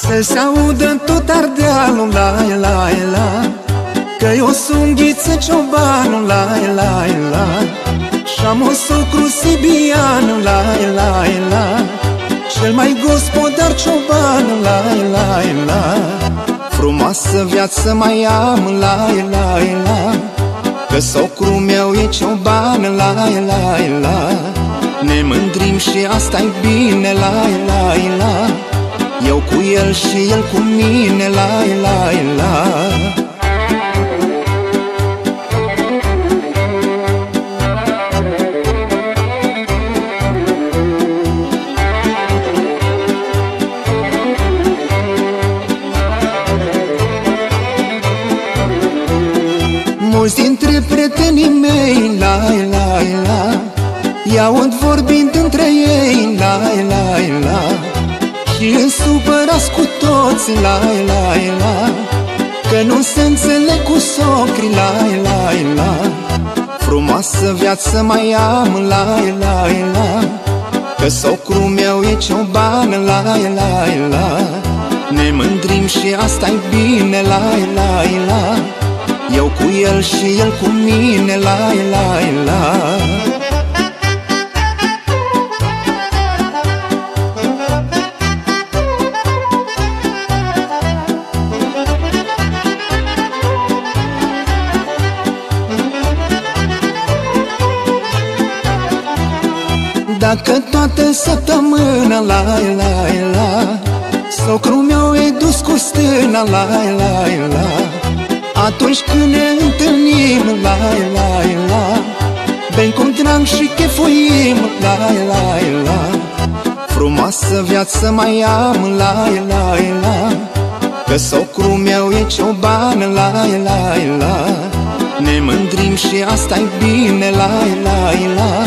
Să se audă în tot Ardealul, la la la, că eu sunt Ghiță ciobanul, la la la, și-am un socru sibian, la la la, cel mai gospodar cioban, la la la. Frumoasă viață mai am, la la la, că socru meu e cioban, la la la. Ne mândrim și asta-i bine, la la la, eu cu el și el cu mine, la la la. Mulți dintre prietenii mei, la la la, i-aud vorbind între ei, la la la, și însupărați cu toți, la la la, că nu se înțeleg cu socrii, la la la. Frumoasă viață mai am, la la la, că socru meu e cioban, la la la. Ne mândrim și asta-i bine, la la la, eu cu el și el cu mine, la la la. Dacă toată săptămâna, la la la, socru meu e dus cu stâna, la la la, atunci când ne întâlnim, la la la, bem cu drag și chefuim, la la la. Frumoasă viață mai am, la la la, că socru meu e cioban, la la la. Ne mândrim și asta-i bine, la la la,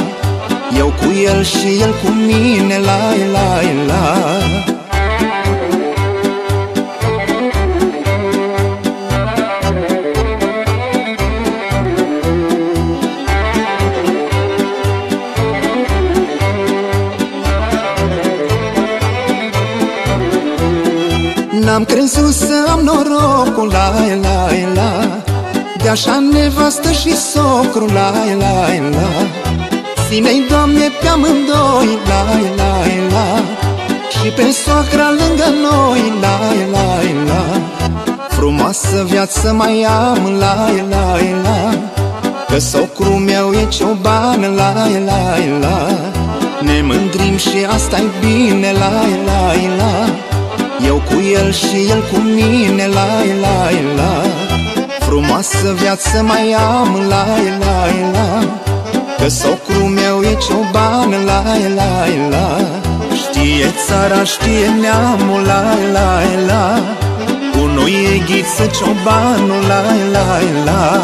eu cu el și el cu mine, la la la. N-am crezut să am norocul, la la la, de așa nevastă și socru, la la la. Ține-i, Doamne, pe amândoi, la la la, și pe soacra lângă noi, la la la. Frumoasă viață mai am, la la la, că socru meu e cioban, la la la. Ne mândrim și asta-i bine, la la la, eu cu el și el cu mine, la la la. Frumoasă viață mai am, la la la, că socru meu e cioban, la la la. Știe țara, știe neamul, la la la, cu noi e Ghiță ciobanul, la la la.